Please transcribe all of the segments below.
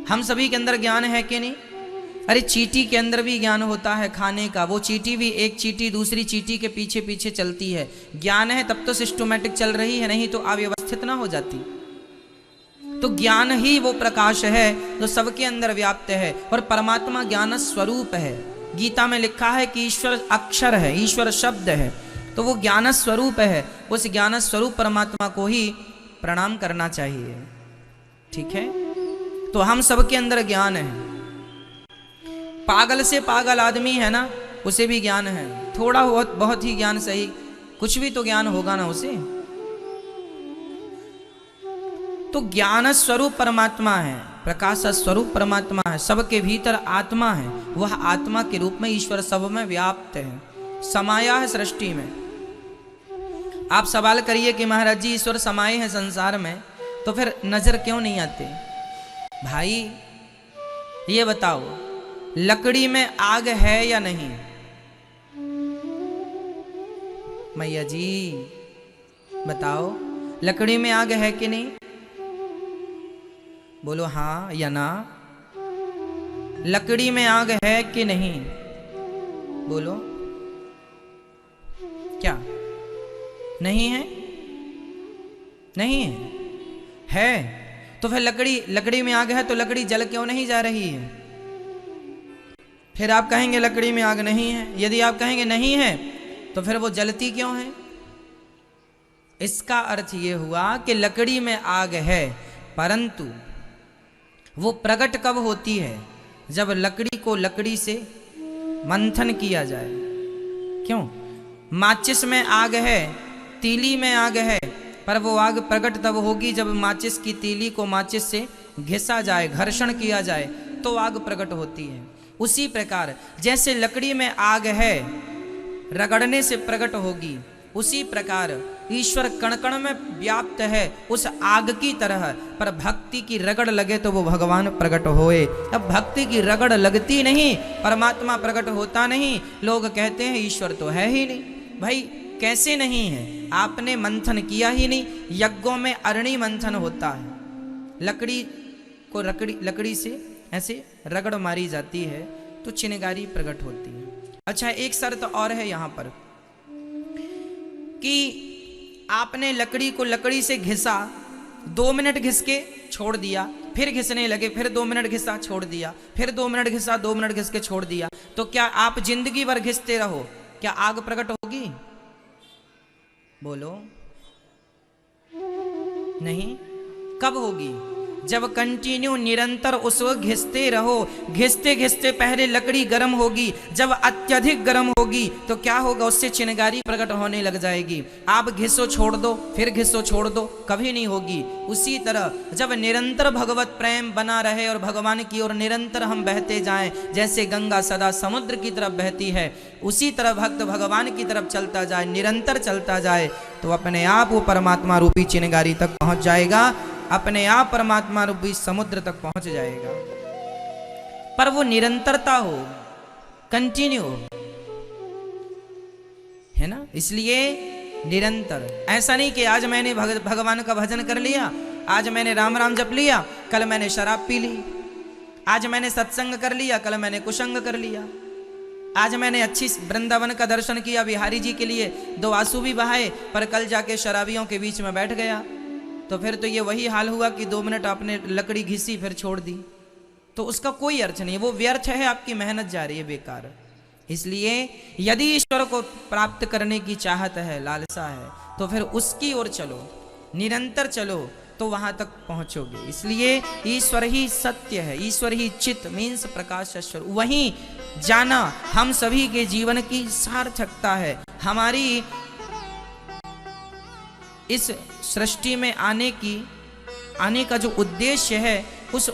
हम सभी के अंदर ज्ञान है कि नहीं? अरे चींटी के अंदर भी ज्ञान होता है खाने का, वो चींटी भी एक चींटी दूसरी चींटी के पीछे पीछे चलती है। ज्ञान है तब तो सिस्टमैटिक चल रही है, नहीं तो अव्यवस्थित ना हो जाती। तो ज्ञान ही वो प्रकाश है जो सबके अंदर व्याप्त है, और परमात्मा ज्ञान स्वरूप है। गीता में लिखा है कि ईश्वर अक्षर है, ईश्वर शब्द है, तो वो ज्ञान स्वरूप है। उस ज्ञान स्वरूप परमात्मा को ही प्रणाम करना चाहिए। ठीक है, तो हम सबके अंदर ज्ञान है। पागल से पागल आदमी है ना, उसे भी ज्ञान है, थोड़ा बहुत ही ज्ञान सही, कुछ भी तो ज्ञान होगा ना उसे। तो ज्ञान स्वरूप परमात्मा है, प्रकाश स्वरूप परमात्मा है, सबके भीतर आत्मा है। वह आत्मा के रूप में ईश्वर सब में व्याप्त है, समाया है सृष्टि में। आप सवाल करिए कि महाराज जी ईश्वर समाये हैं संसार में, तो फिर नजर क्यों नहीं आते? भाई ये बताओ, लकड़ी में आग है या नहीं? मैया जी बताओ, लकड़ी में आग है कि नहीं? बोलो हाँ या ना। लकड़ी में आग है कि नहीं? बोलो। क्या नहीं है? नहीं है, है तो फिर लकड़ी में आग है तो लकड़ी जल क्यों नहीं जा रही है? फिर आप कहेंगे लकड़ी में आग नहीं है। यदि आप कहेंगे नहीं है तो फिर वो जलती क्यों है? इसका अर्थ ये हुआ कि लकड़ी में आग है, परंतु वो प्रकट कब होती है? जब लकड़ी को लकड़ी से मंथन किया जाए। क्यों? माचिस में आग है, तीली में आग है, पर वो आग प्रकट तब होगी जब माचिस की तीली को माचिस से घिसा जाए, घर्षण किया जाए, तो आग प्रकट होती है। उसी प्रकार जैसे लकड़ी में आग है, रगड़ने से प्रकट होगी, उसी प्रकार ईश्वर कण कण में व्याप्त है उस आग की तरह। पर भक्ति की रगड़ लगे तो वो भगवान प्रकट होए। अब भक्ति की रगड़ लगती नहीं, परमात्मा प्रकट होता नहीं। लोग कहते हैं ईश्वर तो है ही नहीं। भाई कैसे नहीं है? आपने मंथन किया ही नहीं। यज्ञों में अरणि मंथन होता है, लकड़ी को लकड़ी से ऐसे रगड़ मारी जाती है तो चिनगारी प्रकट होती है। अच्छा, एक शर्त और है यहाँ पर कि आपने लकड़ी को लकड़ी से घिसा, 2 मिनट घिस के छोड़ दिया, फिर घिसने लगे, फिर 2 मिनट घिसा छोड़ दिया, फिर 2 मिनट घिसा, 2 मिनट घिस के छोड़ दिया, तो क्या आप जिंदगी भर घिसते रहो, क्या आग प्रकट होगी? बोलो नहीं। कब होगी? जब कंटिन्यू निरंतर उसको घिसते रहो। घिसते घिसते पहले लकड़ी गर्म होगी, जब अत्यधिक गर्म होगी तो क्या होगा? उससे चिनगारी प्रकट होने लग जाएगी। आप घिसो छोड़ दो, फिर घिसो छोड़ दो, कभी नहीं होगी। उसी तरह जब निरंतर भगवत प्रेम बना रहे और भगवान की ओर निरंतर हम बहते जाएं, जैसे गंगा सदा समुद्र की तरफ बहती है, उसी तरह भक्त भगवान की तरफ चलता जाए, निरंतर चलता जाए, तो अपने आप वो परमात्मा रूपी चिनगारी तक पहुंच जाएगा, अपने आप परमात्मा रूपी समुद्र तक पहुंच जाएगा। पर वो निरंतरता हो, कंटिन्यू, है ना? इसलिए निरंतर। ऐसा नहीं कि आज मैंने भगवान का भजन कर लिया, आज मैंने राम राम जप लिया, कल मैंने शराब पी ली, आज मैंने सत्संग कर लिया, कल मैंने कुसंग कर लिया, आज मैंने अच्छी वृंदावन का दर्शन किया, बिहारी जी के लिए 2 आंसू भी बहाए, पर कल जाके शराबियों के बीच में बैठ गया, तो फिर तो ये वही हाल हुआ कि 2 मिनट आपने लकड़ी घिसी फिर छोड़ दी, तो उसका कोई अर्थ नहीं, वो व्यर्थ है, आपकी मेहनत जा रही है बेकार। इसलिए यदि ईश्वर को प्राप्त करने की चाहत है, लालसा है, तो फिर उसकी ओर चलो, निरंतर चलो, तो वहां तक पहुंचोगे। इसलिए ईश्वर ही सत्य है, ईश्वर ही चित मीन्स प्रकाश ईश्वर, वहीं जाना हम सभी के जीवन की सार्थकता है। हमारी इस सृष्टि में आने का जो उद्देश्य है, उस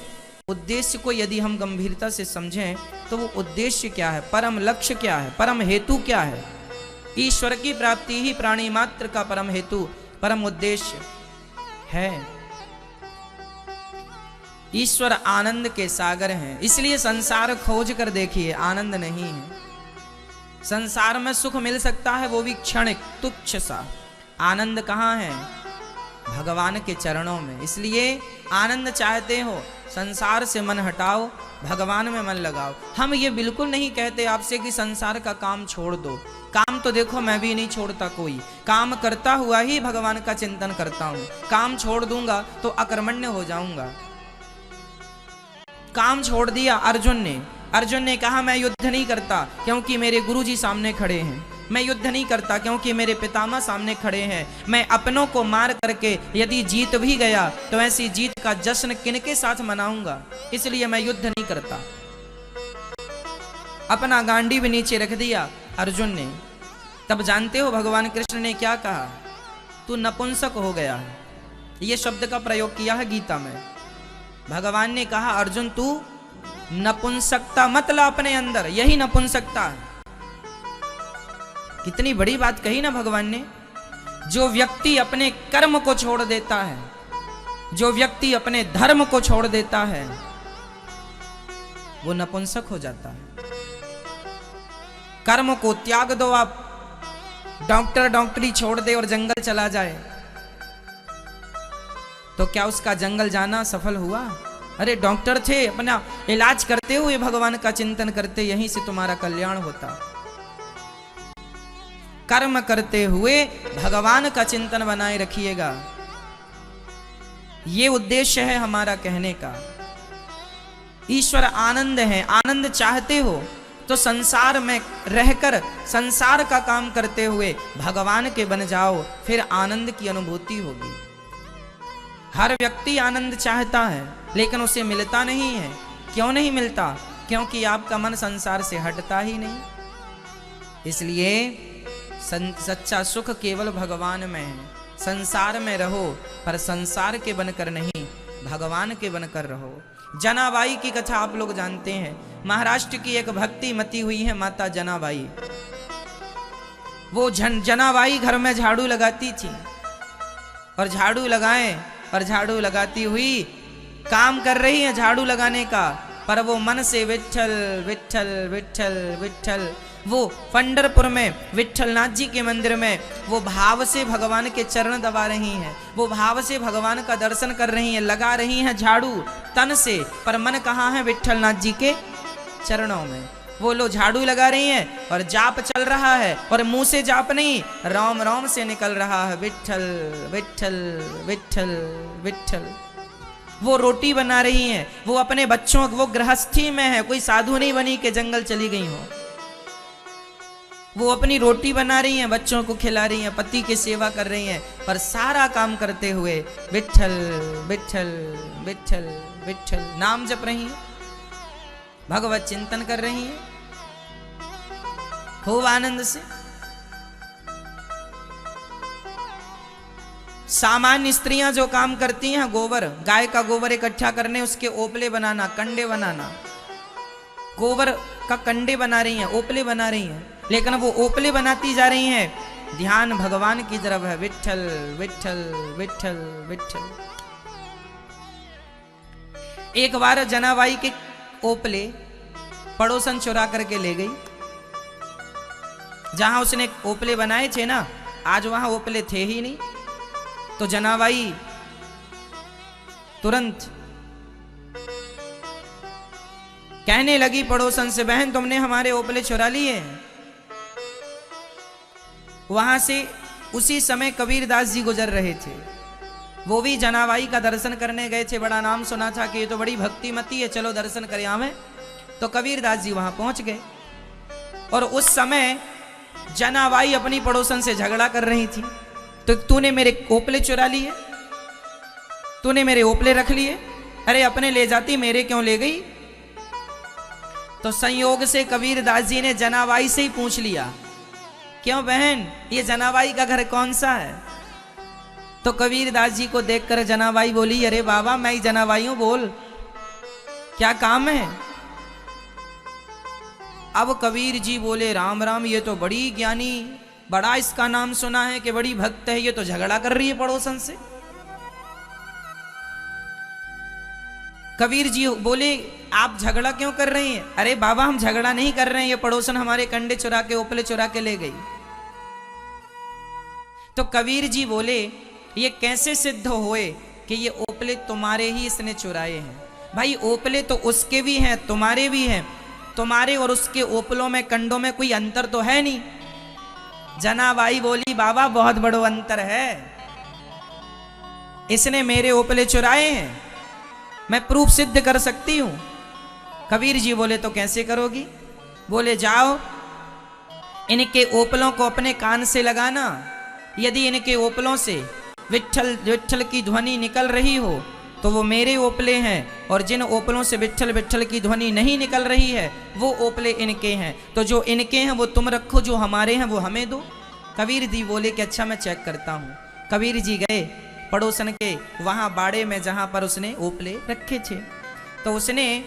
उद्देश्य को यदि हम गंभीरता से समझें तो वो उद्देश्य क्या है, परम लक्ष्य क्या है, परम हेतु क्या है? ईश्वर की प्राप्ति ही प्राणी मात्र का परम हेतु, परम उद्देश्य है। ईश्वर आनंद के सागर हैं, इसलिए संसार खोज कर देखिए, आनंद नहीं है। संसार में सुख मिल सकता है, वो भी क्षणिक तुच्छ सा। आनंद कहाँ है? भगवान के चरणों में। इसलिए आनंद चाहते हो, संसार से मन हटाओ, भगवान में मन लगाओ। हम ये बिल्कुल नहीं कहते आपसे कि संसार का काम छोड़ दो। काम तो देखो मैं भी नहीं छोड़ता, कोई काम करता हुआ ही भगवान का चिंतन करता हूं। काम छोड़ दूंगा तो अकर्मण्य हो जाऊंगा। काम छोड़ दिया अर्जुन ने कहा मैं युद्ध नहीं करता क्योंकि मेरे गुरुजी सामने खड़े हैं। मैं युद्ध नहीं करता क्योंकि मेरे पितामह सामने खड़े हैं। मैं अपनों को मार करके यदि जीत भी गया तो ऐसी जीत का जश्न किनके साथ मनाऊंगा, इसलिए मैं युद्ध नहीं करता। अपना गांडी भी नीचे रख दिया अर्जुन ने। तब जानते हो भगवान कृष्ण ने क्या कहा? तू नपुंसक हो गया है। ये शब्द का प्रयोग किया है गीता में। भगवान ने कहा अर्जुन तू नपुंसकता मत ला अपने अंदर, यही नपुंसकता है। कितनी बड़ी बात कही ना भगवान ने। जो व्यक्ति अपने कर्म को छोड़ देता है, जो व्यक्ति अपने धर्म को छोड़ देता है, वो नपुंसक हो जाता है। कर्म को त्याग दो। आप डॉक्टरी छोड़ दे और जंगल चला जाए तो क्या उसका जंगल जाना सफल हुआ? अरे डॉक्टर थे, अपना इलाज करते हुए भगवान का चिंतन करते, यहीं से तुम्हारा कल्याण होता। कर्म करते हुए भगवान का चिंतन बनाए रखिएगा। ये उद्देश्य है हमारा कहने का। ईश्वर आनंद है। आनंद चाहते हो तो संसार में रहकर संसार का काम करते हुए भगवान के बन जाओ, फिर आनंद की अनुभूति होगी। हर व्यक्ति आनंद चाहता है लेकिन उसे मिलता नहीं है। क्यों नहीं मिलता? क्योंकि आपका मन संसार से हटता ही नहीं। इसलिए सच्चा सुख केवल भगवान में है। संसार में रहो पर संसार के बनकर नहीं, भगवान के बनकर रहो। जनाबाई की कथा आप लोग जानते हैं। महाराष्ट्र की एक भक्ति मती हुई है माता जनाबाई। वो जनाबाई घर में झाड़ू लगाती थी और झाड़ू लगाती हुई काम कर रही है झाड़ू लगाने का, पर वो मन से विठ्ठल विठ्ठल विठ्ठल विठ्ठल, वो पंढरपुर में विठ्ठलनाथ जी के मंदिर में वो भाव से भगवान के चरण दबा रही हैं। वो भाव से भगवान का दर्शन कर रही हैं, लगा रही हैं झाड़ू तन से, पर मन कहाँ है? विठ्ठलनाथ जी के चरणों में। वो लोग झाड़ू लगा रही हैं और जाप चल रहा है, और मुंह से जाप नहीं, राम राम से निकल रहा है, विठ्ठल विठ्ठल विठ्ठल विठ्ठल। वो रोटी बना रही हैं, वो अपने बच्चों, वो गृहस्थी में है, कोई साधु नहीं बनी के जंगल चली गई हो। वो अपनी रोटी बना रही हैं, बच्चों को खिला रही हैं, पति की सेवा कर रही हैं, पर सारा काम करते हुए विठ्ठल विठ्ठल विठ्ठल विठ्ठल नाम जप रही हैं, भगवत चिंतन कर रही हैं खूब आनंद से। सामान्य स्त्रियां जो काम करती हैं, गोबर, गाय का गोबर इकट्ठा करने, उसके ओपले बनाना, कंडे बनाना, गोबर का कंडे बना रही हैं, ओपले बना रही हैं, लेकिन वो ओपले बनाती जा रही हैं, ध्यान भगवान की तरफ है, विठ्ठल विठ्ठल विठ्ठल विठ्ठल। एक बार जनाबाई के ओपले पड़ोसन चुरा करके ले गई। जहां उसने ओपले बनाए थे ना, आज वहां ओपले थे ही नहीं। तो जनाबाई तुरंत कहने लगी पड़ोसन से, बहन तुमने हमारे ओपले चुरा लिए। वहां से उसी समय कबीरदास जी गुजर रहे थे। वो भी जनाबाई का दर्शन करने गए थे। बड़ा नाम सुना था कि ये तो बड़ी भक्तिमती है, चलो दर्शन कर आवे। तो कबीरदास जी वहां पहुंच गए, और उस समय जनाबाई अपनी पड़ोसन से झगड़ा कर रही थी। तो तूने मेरे ओपले चुरा लिए, तूने मेरे ओपले रख लिए, अरे अपने ले जाती, मेरे क्यों ले गई? तो संयोग से कबीरदास जी ने जनाबाई से ही पूछ लिया, क्यों बहन, ये जनाबाई का घर कौन सा है? तो कबीरदास जी को देखकर जनाबाई बोली, अरे बाबा मैं ही जनाबाई हूं, बोल क्या काम है? अब कबीर जी बोले, राम राम, ये तो बड़ी ज्ञानी, बड़ा इसका नाम सुना है कि बड़ी भक्त है, ये तो झगड़ा कर रही है पड़ोसन से। कबीर जी बोले, आप झगड़ा क्यों कर रही हैं? अरे बाबा हम झगड़ा नहीं कर रहे हैं, ये पड़ोसन हमारे कंडे चुरा के, ओपले चुरा के ले गई। तो कबीर जी बोले, ये कैसे सिद्ध होए कि ये ओपले तुम्हारे ही इसने चुराए हैं? भाई ओपले तो उसके भी हैं, तुम्हारे भी हैं। तुम्हारे और उसके ओपलों में, कंडों में कोई अंतर तो है नहीं। जनाबाई बोली, बाबा बहुत बड़ो अंतर है, इसने मेरे ओपले चुराए हैं, मैं प्रूफ सिद्ध कर सकती हूं। कबीर जी बोले, तो कैसे करोगी? बोले, जाओ इनके ओपलों को अपने कान से लगाना, यदि इनके ओपलों से विट्ठल विट्ठल की ध्वनि निकल रही हो तो वो मेरे ओपले हैं, और जिन ओपलों से विट्ठल विट्ठल की ध्वनि नहीं निकल रही है वो ओपले इनके हैं। तो जो इनके हैं वो तुम रखो, जो हमारे हैं वो हमें दो। कबीर जी बोले कि अच्छा मैं चेक करता हूँ। कबीर जी गए पड़ोसन के वहाँ बाड़े में जहाँ पर उसने ओपले रखे थे, तो उसने,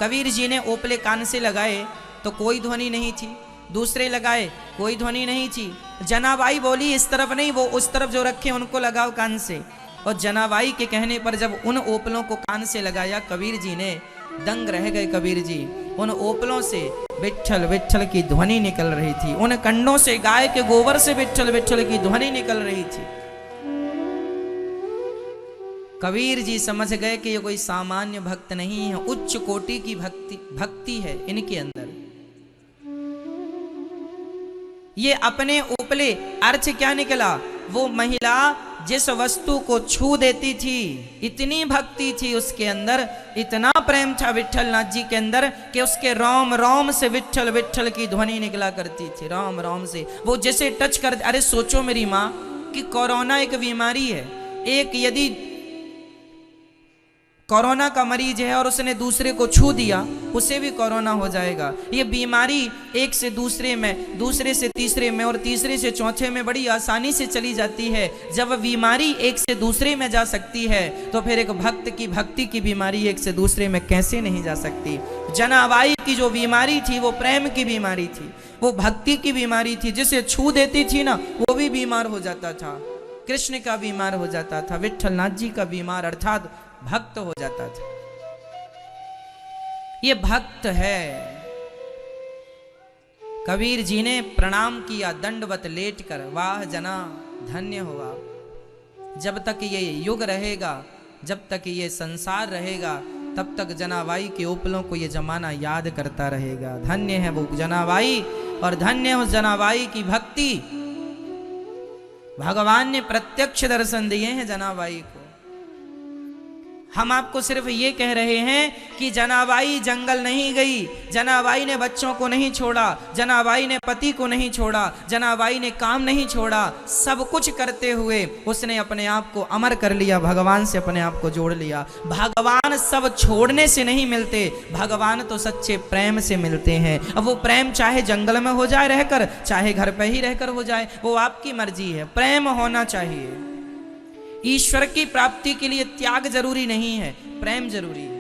कबीर जी ने ओपले कान से लगाए तो कोई ध्वनि नहीं थी, दूसरे लगाए कोई ध्वनि नहीं थी। जनाबाई बोली, इस तरफ नहीं, वो उस तरफ जो रखे उनको लगाओ कान से। और जनाबाई के कहने पर जब उन ओपलों को कान से लगाया, कबीर जी ने दंग रह गए। कबीर जी, उन ओपलों से विट्ठल विट्ठल की ध्वनि निकल रही थी, उन कंडों से, गाय के गोबर से विट्ठल विट्ठल की ध्वनि निकल रही थी। कबीर जी समझ गए कि ये कोई सामान्य भक्त नहीं है, उच्च कोटि की भक्ति है इनके अंदर। ये अपने ओपले, अर्थ क्या निकला? वो महिला जिस वस्तु को छू देती थी, इतनी भक्ति थी उसके अंदर, इतना प्रेम था विट्ठल नाथ जी के अंदर कि उसके रोम रोम से विट्ठल विट्ठल की ध्वनि निकला करती थी, रोम रोम से। वो जैसे टच कर, अरे सोचो मेरी माँ कि कोरोना एक बीमारी है, एक यदि कोरोना का मरीज है और उसने दूसरे को छू दिया, उसे भी कोरोना हो जाएगा। ये बीमारी एक से दूसरे में, दूसरे से तीसरे में और तीसरे से चौथे में बड़ी आसानी से चली जाती है। जब बीमारी एक से दूसरे में जा सकती है तो फिर एक भक्त की भक्ति की बीमारी एक से दूसरे में कैसे नहीं जा सकती? जनाबाई की जो बीमारी थी वो प्रेम की बीमारी थी, वो भक्ति की बीमारी थी। जिसे छू देती थी ना वो भी बीमार हो जाता था, कृष्ण का बीमार हो जाता था, विट्ठल नाथ जी का बीमार अर्थात भक्त हो जाता था। ये भक्त है। कबीर जी ने प्रणाम किया दंडवत लेटकर, वाह जना धन्य हो आप। जब तक ये युग रहेगा, जब तक ये संसार रहेगा, तब तक जनाबाई के ओपलों को ये जमाना याद करता रहेगा। धन्य है वो जनाबाई और धन्य हो जनाबाई की भक्ति। भगवान ने प्रत्यक्ष दर्शन दिए हैं जनाबाई को। हम आपको सिर्फ ये कह रहे हैं कि जनाबाई जंगल नहीं गई, जनाबाई ने बच्चों को नहीं छोड़ा, जनाबाई ने पति को नहीं छोड़ा, जनाबाई ने काम नहीं छोड़ा। सब कुछ करते हुए उसने अपने आप को अमर कर लिया, भगवान से अपने आप को जोड़ लिया। भगवान सब छोड़ने से नहीं मिलते, भगवान तो सच्चे प्रेम से मिलते हैं। अब वो प्रेम चाहे जंगल में हो जाए रहकर, चाहे घर पे ही रहकर हो जाए, वो आपकी मर्जी है। प्रेम होना चाहिए। ईश्वर की प्राप्ति के लिए त्याग जरूरी नहीं है, प्रेम जरूरी है।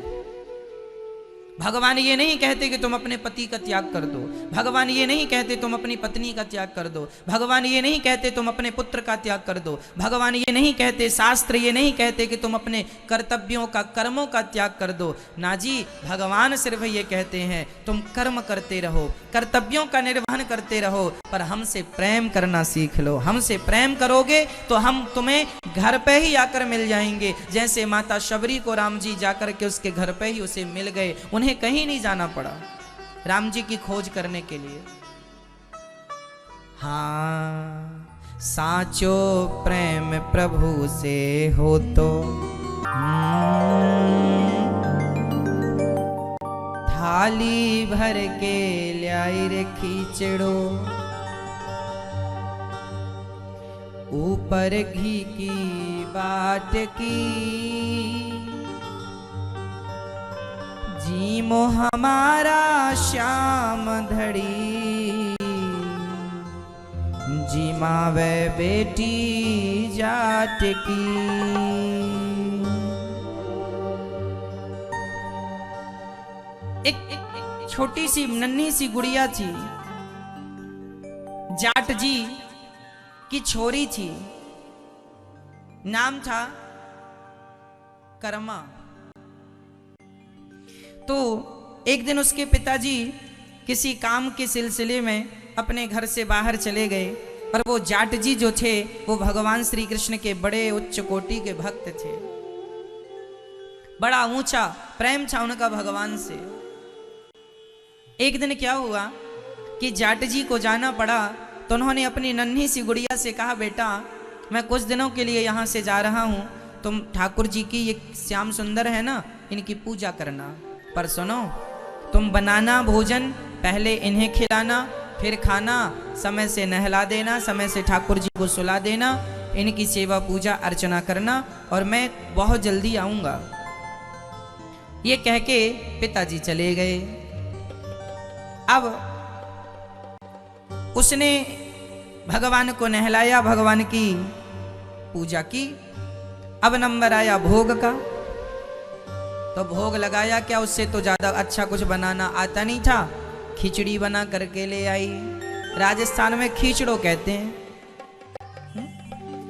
भगवान ये नहीं कहते कि तुम अपने पति का त्याग कर दो, भगवान ये नहीं कहते तुम अपनी पत्नी का त्याग कर दो, भगवान ये नहीं कहते तुम अपने पुत्र का त्याग कर दो, भगवान ये नहीं कहते, शास्त्र ये नहीं कहते कि तुम अपने कर्तव्यों का, कर्मों का त्याग कर दो। ना जी, भगवान सिर्फ ये कहते हैं तुम कर्म करते रहो, कर्तव्यों का निर्वहन करते रहो, पर हमसे प्रेम करना सीख लो। हमसे प्रेम करोगे तो हम तुम्हें घर पे ही आकर मिल जाएंगे। जैसे माता शबरी को राम जी जाकर के उसके घर पे ही उसे मिल गए, उन्हें कहीं नहीं जाना पड़ा राम जी की खोज करने के लिए। हाँ, साचो प्रेम प्रभु से हो तो थाली भर के ल्याई रे खींचड़ो, ऊपर घी की बाट की, जीमो हमारा श्याम धड़ी, जीमा वे बेटी जाट की। एक छोटी सी नन्ही सी गुड़िया थी, जाट जी की छोरी थी, नाम था कर्मा। तो एक दिन उसके पिताजी किसी काम के सिलसिले में अपने घर से बाहर चले गए और वो जाट जी जो थे वो भगवान श्री कृष्ण के बड़े उच्च कोटि के भक्त थे, बड़ा ऊंचा प्रेम था उनका भगवान से। एक दिन क्या हुआ कि जाट जी को जाना पड़ा, तो उन्होंने अपनी नन्ही सी गुड़िया से कहा, बेटा मैं कुछ दिनों के लिए यहाँ से जा रहा हूँ, तुम ठाकुर जी की ये श्याम सुंदर है ना, इनकी पूजा करना, पर सुनो तुम बनाना भोजन, पहले इन्हें खिलाना, फिर खाना, समय से नहला देना, समय से ठाकुर जी को सुला देना, इनकी सेवा पूजा अर्चना करना, और मैं बहुत जल्दी आऊंगा। ये कह के पिताजी चले गए। अब उसने भगवान को नहलाया, भगवान की पूजा की। अब नंबर आया भोग का, तो भोग लगाया, क्या उससे तो ज्यादा अच्छा कुछ बनाना आता नहीं था। खिचड़ी बना करके ले आई, राजस्थान में खीचड़ो कहते हैं,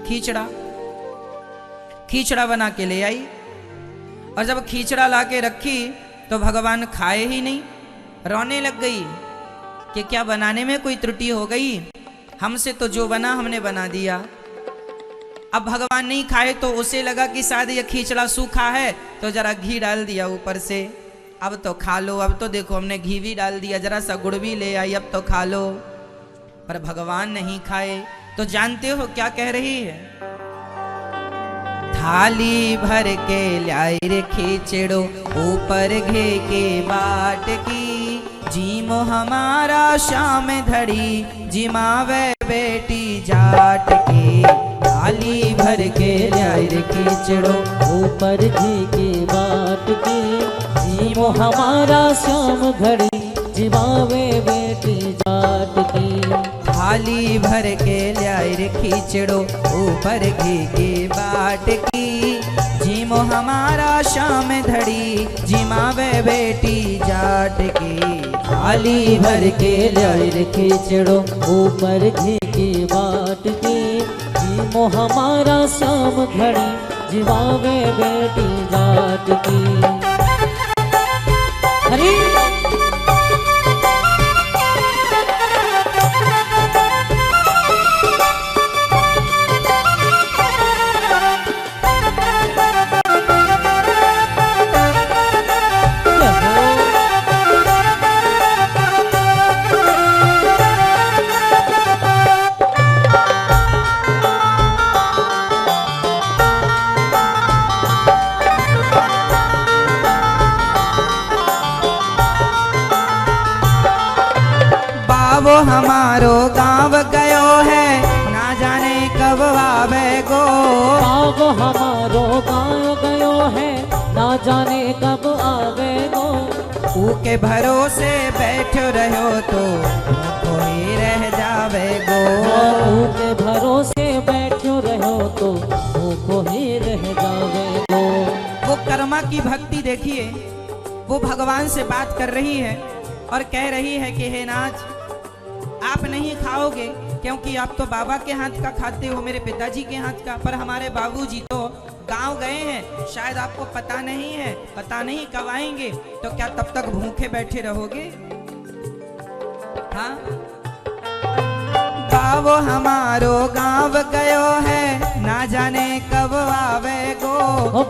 खीचड़ा, खीचड़ा बना के ले आई। और जब खीचड़ा ला के रखी तो भगवान खाए ही नहीं, रोने लग गई कि क्या बनाने में कोई त्रुटि हो गई, हमसे तो जो बना हमने बना दिया। अब भगवान नहीं खाए तो उसे लगा कि शायद ये खींचड़ा सूखा है, तो जरा घी डाल दिया ऊपर से, अब तो खा लो, अब तो देखो हमने घी भी डाल दिया, जरा सा गुड़ भी ले आई, अब तो खा लो। पर भगवान नहीं खाए, तो जानते हो क्या कह रही है, थाली भर के लाई रे खींचड़ो ऊपर घे के बाट की, जीमो हमारा शाम धड़ी जिमावे बेटी जाट की। थाली भर के लाई रे खींचड़ो ऊपर घी के बाट की, जीमो हमारा शाम घड़ी जिमावे बेटी जाट की। थाली भर के लाई रे खींचड़ो ऊपर घी के बाट की, जीमो हमारा शाम धड़ी जिमावे बेटी जाट की। थाली भर के लाई रे खींचड़ो ऊपर घी के बाट की, जीमो हमारा शाम घड़ी जिमावे बेटी जाट की। हरी वो हमारो गांव गयो है, ना जाने कब आवे गो। वो हमारो गांव गयो है, ना जाने कब आवे गो। ऊके भरोसे बैठो रहो तो कोई रह जावे गो। ऊके भरोसे बैठो रहो तो कोई रह जावे गो। वो कर्मा की भक्ति देखिए, वो भगवान से बात कर रही है और कह रही है कि हे नाथ, आप नहीं खाओगे क्योंकि आप तो बाबा के हाथ का खाते हो, मेरे पिताजी के हाथ का, पर हमारे बाबूजी तो गांव गए हैं, शायद आपको पता नहीं है, पता नहीं कब आएंगे, तो क्या तब तक भूखे बैठे रहोगे? हाँ, बाबो हमारो गांव गयो है, ना जाने कब आवे गो। ओ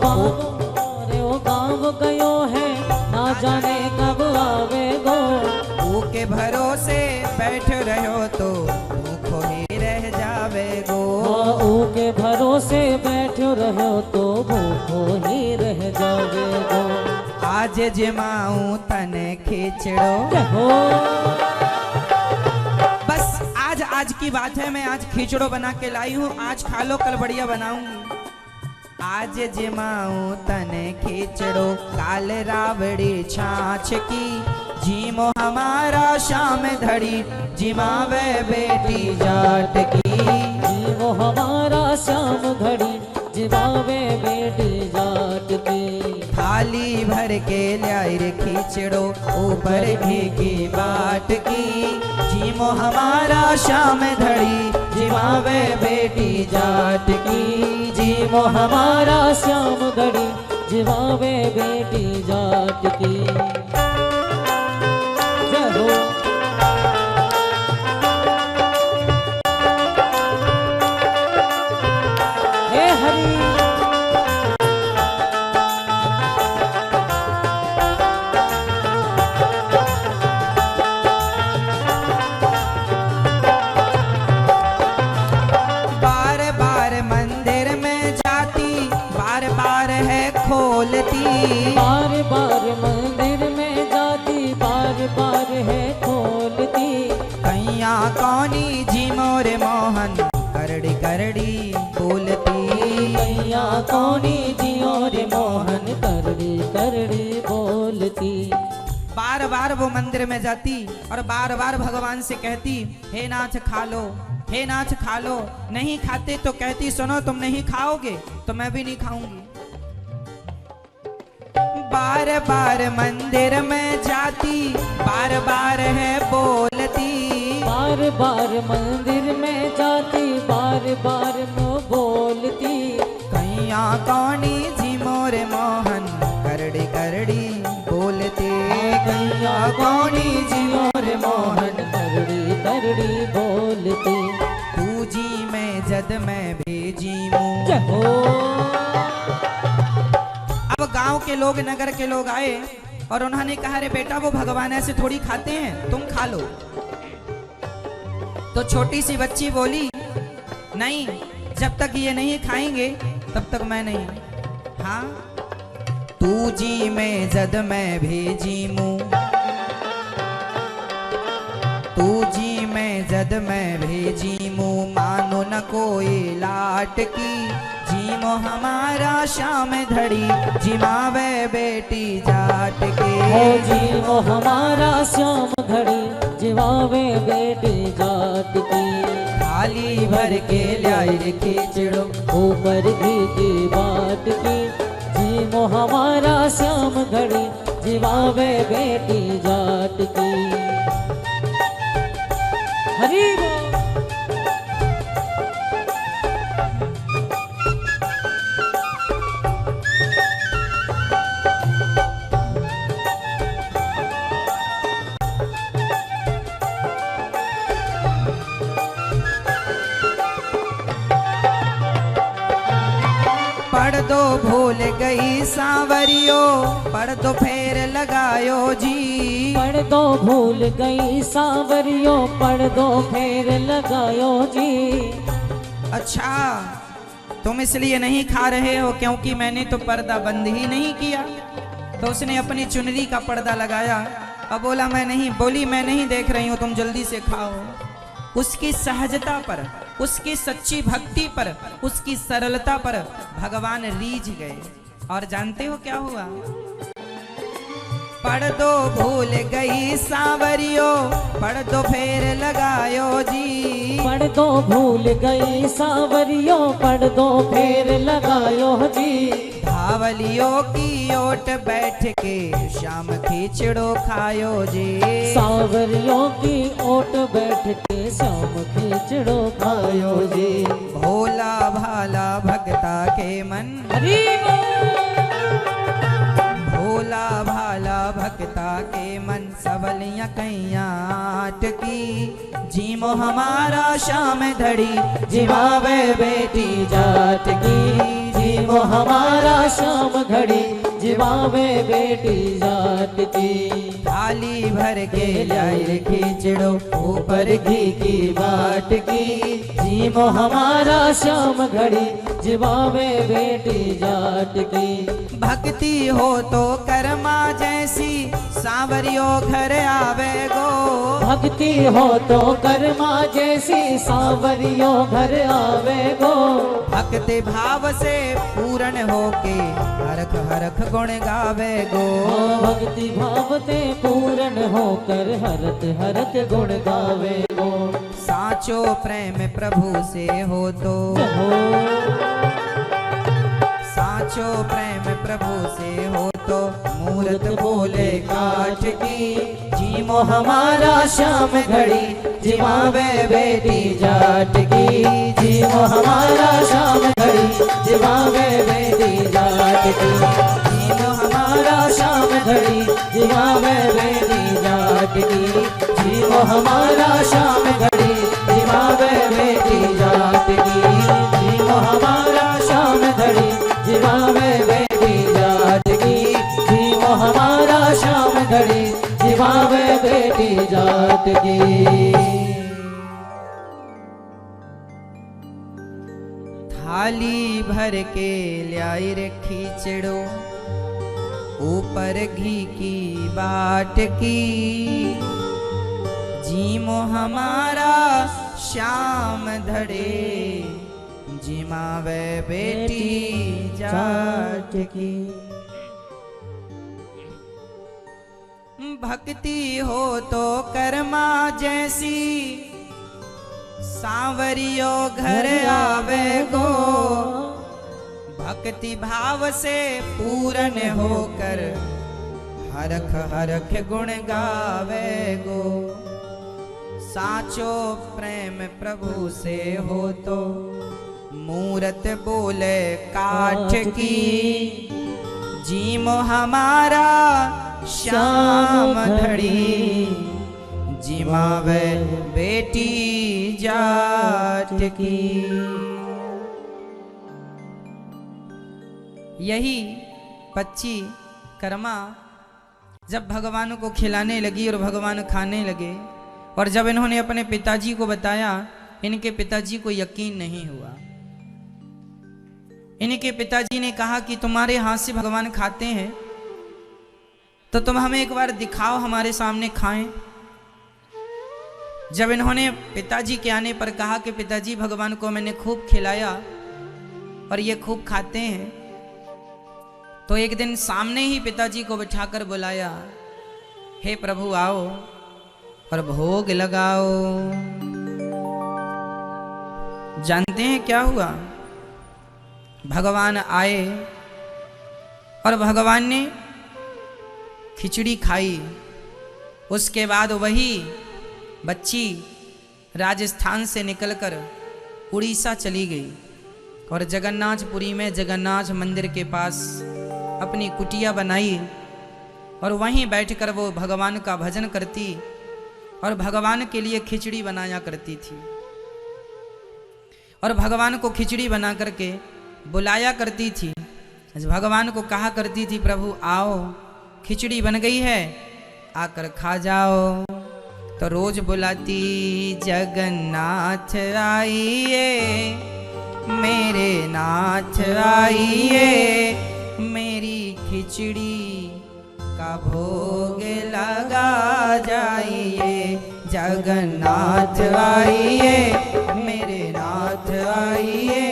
गांव गयो है, ना जाने कब आवे गो। के भरोसे बैठ रहो तो भूखो ही रह जावे गो। के भरोसे बैठो रहो तो भूखो ही रह जावे गो। आज जिमाऊं तने खींचड़ो, बस आज की बात है, मैं आज खींचड़ो बना के लाई हूँ, आज खा लो, कल बढ़िया बनाऊंगी। आज जिमाऊं तने खींचड़ो काल रावड़ी छाछ की, जीमो हमारा शाम धड़ी जिमावे बेटी जाट की। जीमो हमारा शाम घड़ी जिमावे बेटी जाट की। थाली भर के लाई रे खींचड़ो ऊपर घी की बाट की, जीमो हमारा शाम धड़ी जिमावे बेटी जाट की। जीमो हमारा श्याम घड़ी जिमावे बेटी जाट की। जय हो बेटी बोलती। बार बार वो मंदिर में जाती और बार बार भगवान से कहती, हे नाथ खा लो, हे नाथ खा लो। नहीं खाते तो कहती, सुनो तुम नहीं खाओगे तो मैं भी नहीं खाऊंगी। बार बार मंदिर में जाती, बार बार है बोलती। बार बार मंदिर में जाती, बार बार मैं बोलती। कैया कौनी जी मोरे मोहन करड़ी करड़ी बोलते। कैया कौनी जी मोरे मोहन करड़ी करड़ी बोलती। तू जी मैं जद मैं भेजी मुँह। जय हो। अब गांव के लोग, नगर के लोग आए और उन्होंने कहा, रे बेटा वो भगवान ऐसे थोड़ी खाते हैं, तुम खा लो। तो छोटी सी बच्ची बोली, नहीं, जब तक ये नहीं खाएंगे तब तक मैं नहीं। हाँ, तू जी में जद मैं भेजी मुँह। तू जी में जद मैं भेजी मुँह। मानो न कोई लाट की, जीमो हमारा शाम धड़ी। जिमावे बेटी जाट के। हो जीवो हमारा श्याम घड़ी, जिवावे बेटी जाट की। थाली भर के लाई रे खिचड़ो, ऊपर घी की बाट की। जीवो हमारा श्याम घड़ी, जिवावे बेटी जाट की। हरि बोल। पढ़ दो भूल गई सांवरियो, पढ़ दो फेर लगायो जी। पढ़ दो भूल गई सांवरियो, पढ़ दो फेर लगायो जी। अच्छा, तुम इसलिए नहीं खा रहे हो क्योंकि मैंने तो पर्दा बंद ही नहीं किया। तो उसने अपनी चुनरी का पर्दा लगाया और बोला, मैं नहीं, बोली मैं नहीं देख रही हूँ, तुम जल्दी से खाओ। उसकी सहजता पर, उसकी सच्ची भक्ति पर, उसकी सरलता पर भगवान रीझ गए। और जानते हो क्या हुआ? पढ़ दो भूल गई सांवरियो, पढ़ दो फेर लगायो जी। पढ़ दो भूल गई सांवरियो, पढ़ दो फेर लगायो जी। धावलियों की ओट बैठ के शाम खिचड़ो खायो जी। सांवरियों की ओट बैठ के शाम खिचड़ो खायो जी। भोला भाला भक्ता के मन, हरि बोल। भोला भाला भक्ता के मन। सवलियां कैया अटकी, जीमो हमारा शाम धड़ी। जिवावे बेटी जाट की। जीवो हमारा शाम घड़ी, जिवावे बेटी जाट की। थाली भर के लाई रे खिचड़ो, ऊपर घी की बाट की। जीवो हमारा शाम घड़ी, जिवावे बेटी जाट की। भक्ति हो तो कर्मा जैसी, सांवरियो घर आवे गो। भक्ति हो तो कर्मा जैसी, सांवरियो घर आवे गो। भक्ति भाव से पूर्ण होके हरख हरख गुण गावे गो। भक्ति भाव ते पूर्ण होकर हरत हरत गुण गावे गो। साचो प्रेम प्रभु से हो तो, साचो प्रेम प्रभु से हो तो। मूरत बोले काठ की, जीमो हमारा शाम घड़ी। जिवावे बेटी जाट की। जीमो हमारा शाम घड़ी, जिवावे बेटी जाट की। जीमो हमारा शाम घड़ी, जिवावे बेटी जाट की। जीमो हमारा शाम घड़ी, जिवावे बेटी जाट की। जीमो हमारा शाम घड़ी, जिवावे बेटी जाट की। जीवो हमारा शाम घड़ी, जिवावे बेटी जाट की। थाली भर के लाई रे खिचड़ो, ऊपर घी की बाट की। जीमो हमारा शाम धड़े, जिमावे बेटी जाट की। भक्ति हो तो कर्मा जैसी, सांवरियो घर आवे गो। भक्ति भाव से पूर्ण होकर हरख हरख गुण गावे गो। साचो प्रेम प्रभु से हो तो मूरत बोले काठ की। जीमो हमारा श्याम धड़ी, जिमावे बेटी जाट की। यही बच्ची कर्मा जब भगवान को खिलाने लगी और भगवान खाने लगे, और जब इन्होंने अपने पिताजी को बताया, इनके पिताजी को यकीन नहीं हुआ। इनके पिताजी ने कहा कि तुम्हारे हाथ से भगवान खाते हैं तो तुम हमें एक बार दिखाओ, हमारे सामने खाएं। जब इन्होंने पिताजी के आने पर कहा कि पिताजी भगवान को मैंने खूब खिलाया और ये खूब खाते हैं, तो एक दिन सामने ही पिताजी को बिठाकर बुलाया, हे प्रभु आओ और भोग लगाओ। जानते हैं क्या हुआ? भगवान आए और भगवान ने खिचड़ी खाई। उसके बाद वही बच्ची राजस्थान से निकलकर उड़ीसा चली गई और जगन्नाथपुरी में जगन्नाथ मंदिर के पास अपनी कुटिया बनाई और वहीं बैठकर वो भगवान का भजन करती और भगवान के लिए खिचड़ी बनाया करती थी। और भगवान को खिचड़ी बना करके बुलाया करती थी। भगवान को कहा करती थी, प्रभु आओ, खिचड़ी बन गई है, आकर खा जाओ। तो रोज बुलाती, जगन्नाथ आइए मेरे नाथ आइए, मेरी खिचड़ी का भोग लगा जाइए। जगन्नाथ आइए मेरे नाथ आइए,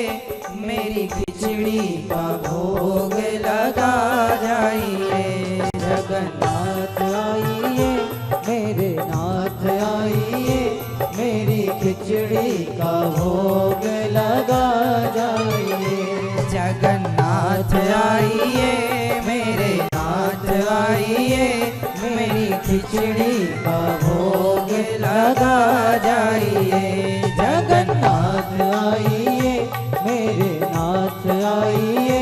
मेरी खिचड़ी का भोग लगा जाइए। जगन्नाथ आइए मेरे नाथ आइए, मेरी खिचड़ी का भोग लगा जाइए। जगन्नाथ आइए मेरे नाथ आइए, मेरी खिचड़ी का भोग लगा जाइए। जगन्नाथ आइए मेरे नाथ आइए,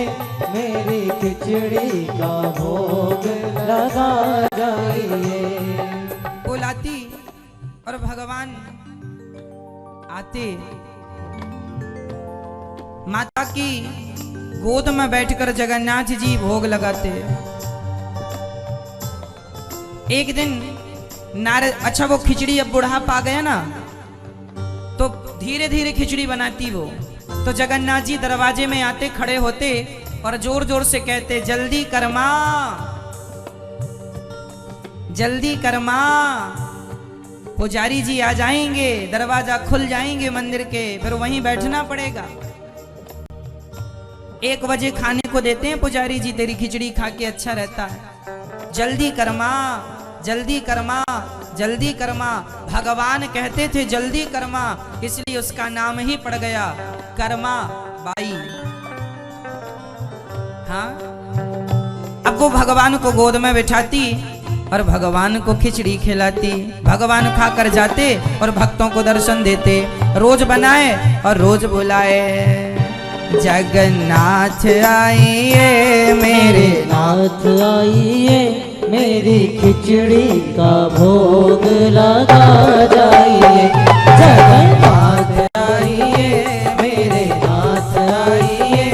मेरी खिचड़ी का भोग लगा जाइए। बुलाती और भगवान आते, माता की गोद में बैठकर जगन्नाथ जी भोग लगाते। एक दिन नारद, अच्छा वो खिचड़ी अब बुढ़ापा आ गया ना, तो धीरे धीरे खिचड़ी बनाती वो। तो जगन्नाथ जी दरवाजे में आते, खड़े होते और जोर जोर से कहते, जल्दी कर मां, जल्दी कर मां, पुजारी जी आ जाएंगे, दरवाजा खुल जाएंगे मंदिर के, फिर वहीं बैठना पड़ेगा। 1 बजे खाने को देते हैं पुजारी जी, तेरी खिचड़ी खा के अच्छा रहता है। जल्दी कर मां, जल्दी कर मां, जल्दी कर मां। भगवान कहते थे जल्दी कर मां, इसलिए उसका नाम ही पड़ गया कर्मा बाई। हाँ, अब वो भगवान को गोद में बिठाती और भगवान को खिचड़ी खिलाती। भगवान खाकर जाते और भक्तों को दर्शन देते। रोज बनाए और रोज बुलाए, जगन्नाथ आइए मेरे नाथ आइए, मेरी खिचड़ी का भोग लगा जाइए। जगन्नाथ आइए मेरे नाथ आइए,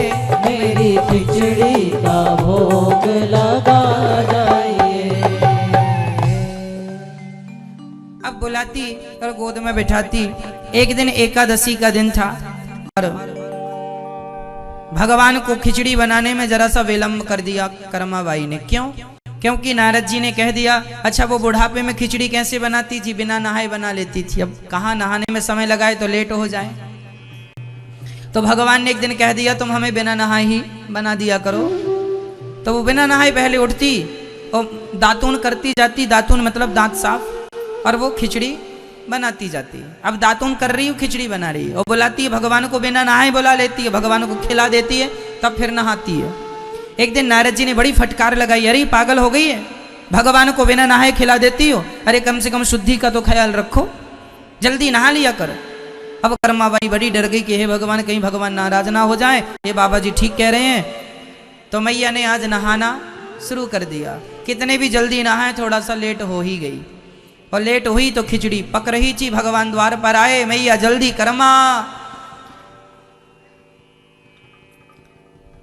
मेरी खिचड़ी का भोग लगा जाइए। अब बुलाती और गोद में बिठाती। एक दिन एकादशी का दिन था और भगवान को खिचड़ी बनाने में जरा सा विलंब कर दिया कर्माबाई ने। क्यों? क्योंकि नारद जी ने कह दिया, अच्छा वो बुढ़ापे में खिचड़ी कैसे बनाती थी, बिना नहाए बना लेती थी, अब कहाँ नहाने में समय लगाए तो लेट हो जाए। तो भगवान ने एक दिन कह दिया, तुम हमें बिना नहाए ही बना दिया करो। तो वो बिना नहाए पहले उठती और दातून करती जाती, दातून मतलब दांत साफ, और वो खिचड़ी बनाती जाती है। अब दातून कर रही हूँ, खिचड़ी बना रही है, और बुलाती है भगवान को, बिना नहाए बुला लेती है, भगवान को खिला देती है, तब फिर नहाती है। एक दिन नारद जी ने बड़ी फटकार लगाई, अरे पागल हो गई है, भगवान को बिना नहाए खिला देती हो, अरे कम से कम शुद्धि का तो ख्याल रखो, जल्दी नहा लिया कर। अब कर्माबाई बड़ी डर गई कि हे भगवान, कहीं भगवान नाराज ना हो जाए, ये बाबा जी ठीक कह रहे हैं। तो मैया ने आज नहाना शुरू कर दिया। कितने भी जल्दी नहाए, थोड़ा सा लेट हो ही गई, और लेट हुई तो खिचड़ी पक रही थी, भगवान द्वार पर आए, मैया जल्दी कर्मा।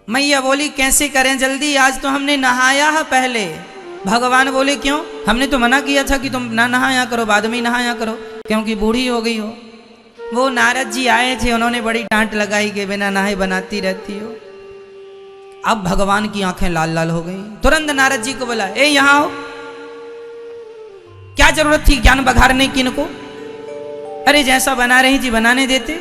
मैया बोली कैसे करें जल्दी, आज तो हमने नहाया है पहले। भगवान बोले क्यों, हमने तो मना किया था कि तुम ना नहाया करो, बाद में नहाया करो, क्योंकि बूढ़ी हो गई हो। वो नारद जी आए थे, उन्होंने बड़ी डांट लगाई कि बिना नहाए बनाती रहती हो। अब भगवान की आंखें लाल लाल हो गई, तुरंत नारद जी को बोला, ए यहाँ आओ, क्या जरूरत थी ज्ञान बघारने की इनको, अरे जैसा बना रही थी बनाने देते।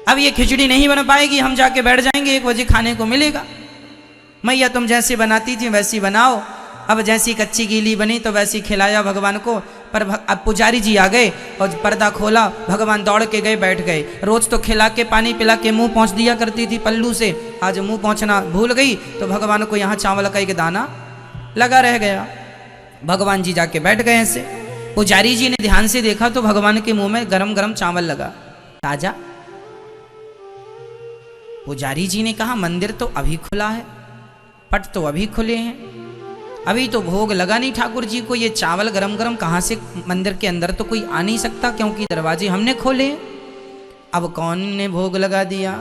अब ये खिचड़ी नहीं बन पाएगी, हम जाके बैठ जाएंगे, 1 बजे खाने को मिलेगा। मैया तुम जैसे बनाती थी वैसी बनाओ। अब जैसी कच्ची गीली बनी तो वैसी खिलाया भगवान को। पर अब पुजारी जी आ गए और पर्दा खोला, भगवान दौड़ के गए, बैठ गए। रोज तो खिला के पानी पिला के मुंह पहुँच दिया करती थी पल्लू से, आज मुंह पहुँचना भूल गई, तो भगवान को यहाँ चावल का एक दाना लगा रह गया। भगवान जी जाके बैठ गए ऐसे। पुजारी जी ने ध्यान से देखा तो भगवान के मुंह में गरम गरम चावल लगा, ताजा। पुजारी जी ने कहा मंदिर तो अभी खुला है, पट तो अभी खुले हैं, अभी तो भोग लगा नहीं ठाकुर जी को, ये चावल गरम गरम कहाँ से, मंदिर के अंदर तो कोई आ नहीं सकता क्योंकि दरवाजे हमने खोले। अब कौन ने भोग लगा दिया,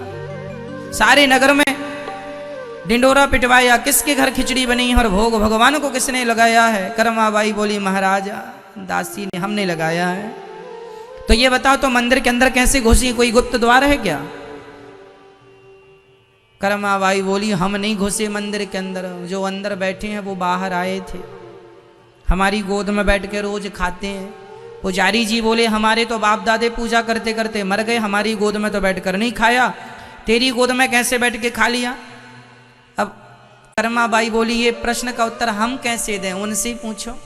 सारे नगर में डिंडोरा पिटवाया, किसके घर खिचड़ी बनी और भोग भगवान को किसने लगाया है। कर्माबाई बोली महाराज दासी ने, हमने लगाया है। तो ये बताओ तो मंदिर के अंदर कैसे घुसी, कोई गुप्त द्वार है क्या। कर्माबाई बोली हम नहीं घुसे मंदिर के अंदर, जो अंदर बैठे हैं वो बाहर आए थे, हमारी गोद में बैठ के रोज खाते हैं। पुजारी जी बोले हमारे तो बाप दादे पूजा करते करते मर गए, हमारी गोद में तो बैठकर नहीं खाया, तेरी गोद में कैसे बैठ के खा लिया। अब कर्माबाई बोली ये प्रश्न का उत्तर हम कैसे दें, उनसे पूछो।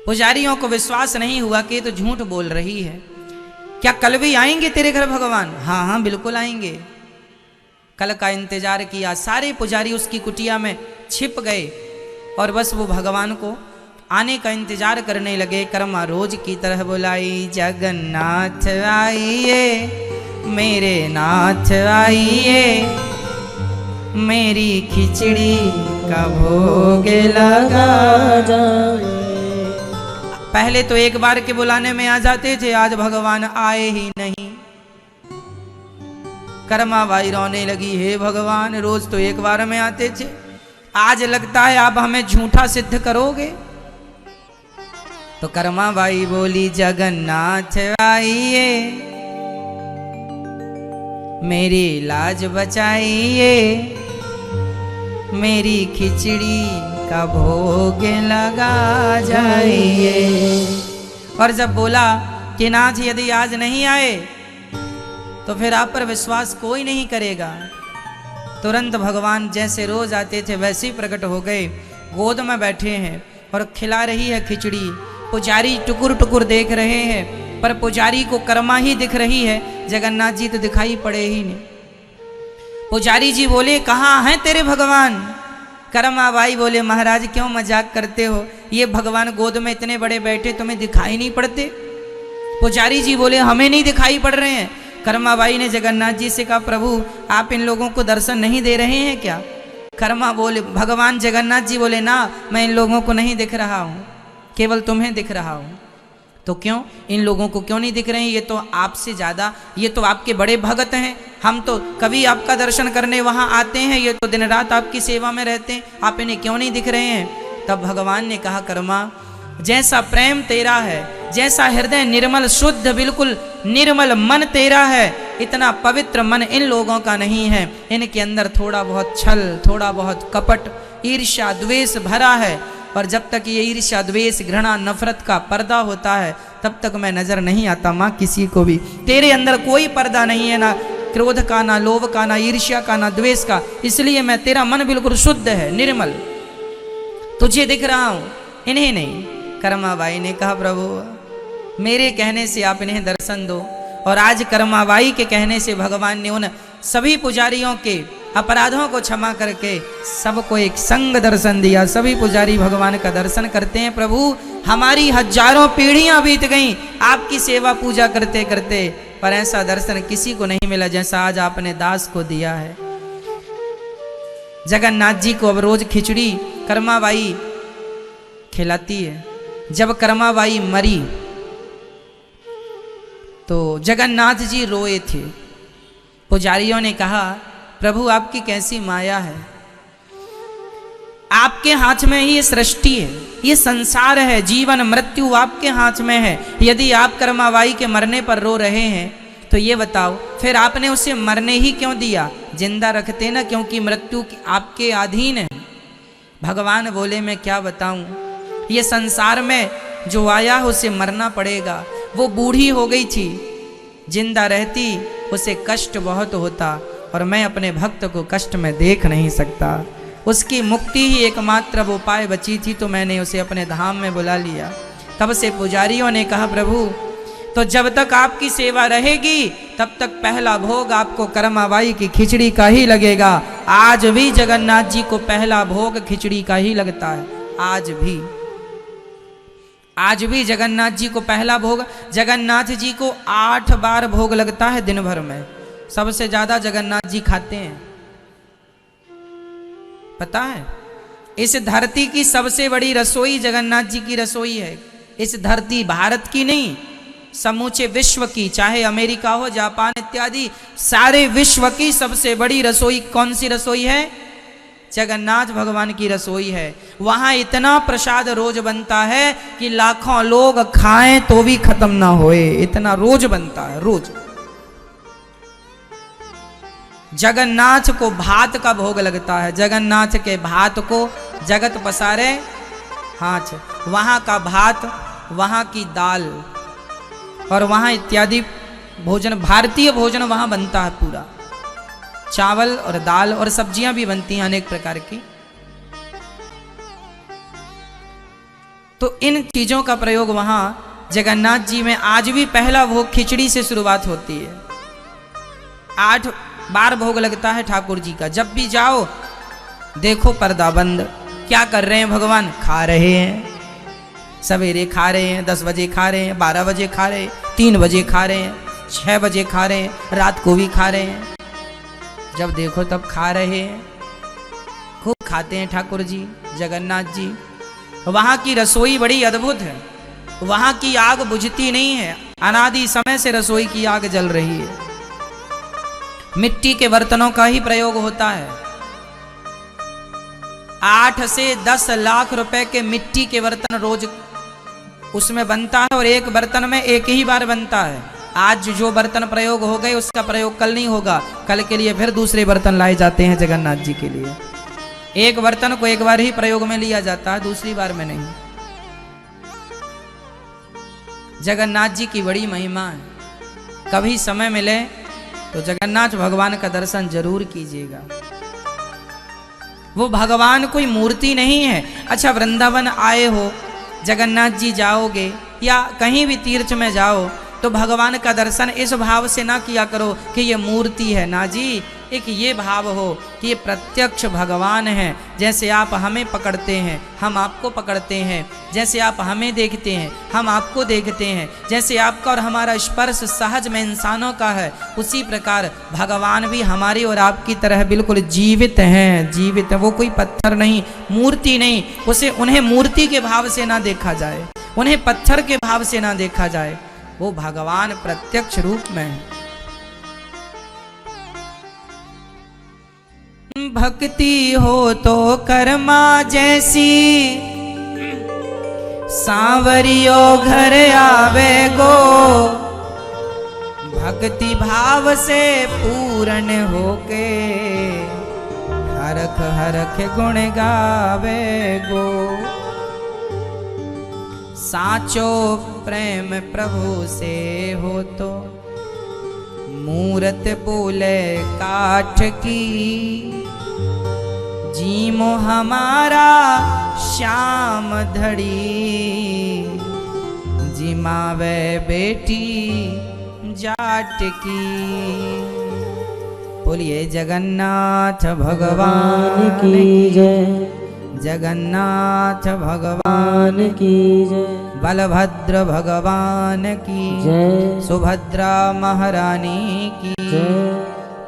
पुजारियों को विश्वास नहीं हुआ कि ये तो झूठ बोल रही है, क्या कल भी आएंगे तेरे घर भगवान। हाँ हाँ बिल्कुल आएंगे। कल का इंतजार किया, सारे पुजारी उसकी कुटिया में छिप गए और बस वो भगवान को आने का इंतजार करने लगे। कर्मा रोज की तरह बुलाई, जगन्नाथ आइए मेरे नाथ आइए, मेरी खिचड़ी का भोग लगा जाए। पहले तो एक बार के बुलाने में आ जाते थे, आज भगवान आए ही नहीं। कर्माबाई रोने लगी, हे भगवान रोज तो एक बार में आते थे, आज लगता है आप हमें झूठा सिद्ध करोगे। तो कर्माबाई बोली जगन्नाथ आइए मेरी लाज बचाइए, मेरी खिचड़ी का भोग लगा जाइए। और जब बोला कि नाथ यदि आज नहीं आए तो फिर आप पर विश्वास कोई नहीं करेगा, तुरंत भगवान जैसे रोज आते थे वैसे ही प्रकट हो गए, गोद में बैठे हैं और खिला रही है खिचड़ी। पुजारी टुकुर टुकुर देख रहे हैं, पर पुजारी को कर्मा ही दिख रही है, जगन्नाथ जी तो दिखाई पड़े ही नहीं। पुजारी जी बोले कहाँ हैं तेरे भगवान। कर्माबाई बोले महाराज क्यों मजाक करते हो, ये भगवान गोद में इतने बड़े बैठे तुम्हें दिखाई नहीं पड़ते। पुजारी जी बोले हमें नहीं दिखाई पड़ रहे हैं। कर्माबाई ने जगन्नाथ जी से कहा प्रभु आप इन लोगों को दर्शन नहीं दे रहे हैं क्या। कर्मा बोले, भगवान जगन्नाथ जी बोले ना मैं इन लोगों को नहीं दिख रहा हूँ, केवल तुम्हें दिख रहा हूँ। तो क्यों, इन लोगों को क्यों नहीं दिख रहे हैं, ये तो आपसे ज़्यादा, ये तो आपके बड़े भगत हैं, हम तो कभी आपका दर्शन करने वहाँ आते हैं, ये तो दिन रात आपकी सेवा में रहते हैं, आप इन्हें क्यों नहीं दिख रहे हैं। तब भगवान ने कहा कर्मा जैसा प्रेम तेरा है, जैसा हृदय निर्मल शुद्ध बिल्कुल निर्मल मन तेरा है, इतना पवित्र मन इन लोगों का नहीं है। इनके अंदर थोड़ा बहुत छल, थोड़ा बहुत कपट, ईर्ष्या द्वेष भरा है, और जब तक ये ईर्ष्या द्वेष घृणा नफरत का पर्दा होता है तब तक मैं नजर नहीं आता माँ किसी को भी। तेरे अंदर कोई पर्दा नहीं है, ना क्रोध का, ना लोभ का, ना ईर्ष्या का, ना द्वेष का। इसलिए मैं, तेरा मन बिल्कुल शुद्ध है, निर्मल, तुझे दिख रहा हूं, इन्हें नहीं। कर्माबाई ने कहा प्रभु मेरे कहने से आप इन्हें दर्शन दो। और आज कर्माबाई के कहने से भगवान ने उन सभी पुजारियों के अपराधों को क्षमा करके सबको एक संग दर्शन दिया। सभी पुजारी भगवान का दर्शन करते हैं। प्रभु हमारी हजारों पीढ़ियां बीत गईं आपकी सेवा पूजा करते करते, पर ऐसा दर्शन किसी को नहीं मिला जैसा आज आपने दास को दिया है। जगन्नाथ जी को अब रोज खिचड़ी कर्माबाई खिलाती है। जब कर्माबाई मरी तो जगन्नाथ जी रोए थे। पुजारियों ने कहा प्रभु आपकी कैसी माया है, आपके हाथ में ही ये सृष्टि है, ये संसार है, जीवन मृत्यु आपके हाथ में है। यदि आप कर्माबाई के मरने पर रो रहे हैं तो ये बताओ फिर आपने उसे मरने ही क्यों दिया, जिंदा रखते ना, क्योंकि मृत्यु आपके अधीन है। भगवान बोले मैं क्या बताऊं, ये संसार में जो आया उसे मरना पड़ेगा। वो बूढ़ी हो गई थी, जिंदा रहती उसे कष्ट बहुत होता और मैं अपने भक्त को कष्ट में देख नहीं सकता। उसकी मुक्ति ही एकमात्र वो उपाय बची थी, तो मैंने उसे अपने धाम में बुला लिया। तब से पुजारियों ने कहा प्रभु तो जब तक आपकी सेवा रहेगी तब तक पहला भोग आपको कर्माबाई की खिचड़ी का ही लगेगा। आज भी जगन्नाथ जी को पहला भोग खिचड़ी का ही लगता है। आज भी जगन्नाथ जी को पहला भोग, जगन्नाथ जी को 8 बार भोग लगता है दिन भर में। सबसे ज्यादा जगन्नाथ जी खाते हैं, पता है? इस धरती की सबसे बड़ी रसोई जगन्नाथ जी की रसोई है। इस धरती भारत की नहीं, समूचे विश्व की, चाहे अमेरिका हो, जापान इत्यादि सारे विश्व की सबसे बड़ी रसोई कौन सी रसोई है? जगन्नाथ भगवान की रसोई है। वहां इतना प्रसाद रोज बनता है कि लाखों लोग खाएं तो भी खत्म ना होए, इतना रोज बनता है, रोज। जगन्नाथ को भात का भोग लगता है। जगन्नाथ के भात को जगत पसारे हाथ, वहां का भात, वहां की दाल और वहां इत्यादि भोजन, भारतीय भोजन वहां बनता है पूरा। चावल और दाल और सब्जियां भी बनती हैं अनेक प्रकार की। तो इन चीजों का प्रयोग वहां जगन्नाथ जी में आज भी पहला भोग खिचड़ी से शुरुआत होती है। 8 बार भोग लगता है ठाकुर जी का। जब भी जाओ देखो पर्दा बंद। क्या कर रहे हैं भगवान? खा रहे हैं। सवेरे खा रहे हैं, 10 बजे खा रहे हैं, 12 बजे खा रहे हैं, 3 बजे खा रहे हैं, 6 बजे खा रहे हैं, रात को भी खा रहे हैं। जब देखो तब खा रहे हैं, खूब खाते हैं ठाकुर जी, जगन्नाथ जी। वहां की रसोई बड़ी अद्भुत है। वहां की आग बुझती नहीं है, अनादि समय से रसोई की आग जल रही है। मिट्टी के बर्तनों का ही प्रयोग होता है। 8 से 10 लाख रुपए के मिट्टी के बर्तन रोज उसमें बनता है और एक बर्तन में एक ही बार बनता है। आज जो बर्तन प्रयोग हो गए उसका प्रयोग कल नहीं होगा, कल के लिए फिर दूसरे बर्तन लाए जाते हैं जगन्नाथ जी के लिए। एक बर्तन को एक बार ही प्रयोग में लिया जाता है, दूसरी बार में नहीं। जगन्नाथ जी की बड़ी महिमा है। कभी समय मिले तो जगन्नाथ भगवान का दर्शन जरूर कीजिएगा। वो भगवान कोई मूर्ति नहीं है। अच्छा, वृंदावन आए हो, जगन्नाथ जी जाओगे या कहीं भी तीर्थ में जाओ तो भगवान का दर्शन इस भाव से ना किया करो कि ये मूर्ति है ना जी। एक ये भाव हो कि ये प्रत्यक्ष भगवान है। जैसे आप हमें पकड़ते हैं हम आपको पकड़ते हैं, जैसे आप हमें देखते हैं हम आपको देखते हैं, जैसे आपका और हमारा स्पर्श सहज में इंसानों का है, उसी प्रकार भगवान भी हमारी और आपकी तरह बिल्कुल जीवित हैं। जीवित है, वो कोई पत्थर नहीं, मूर्ति नहीं। उन्हें मूर्ति के भाव से ना देखा जाए, उन्हें पत्थर के भाव से ना देखा जाए। वो भगवान प्रत्यक्ष रूप में है। भक्ति हो तो कर्मा जैसी, सांवरियो घर आवे गो। भक्ति भाव से पूर्ण होके हरख हरख गुण गावे गो। साचो प्रेम प्रभु से हो तो मूरत बोले काठ की, जीमो हमारा श्याम धड़ी, जिमावे बेटी जाट की। बोलिए जगन्नाथ भगवान की जय, जगन्नाथ भगवान की जय, बलभद्र भगवान की जय, सुभद्रा महारानी की जय,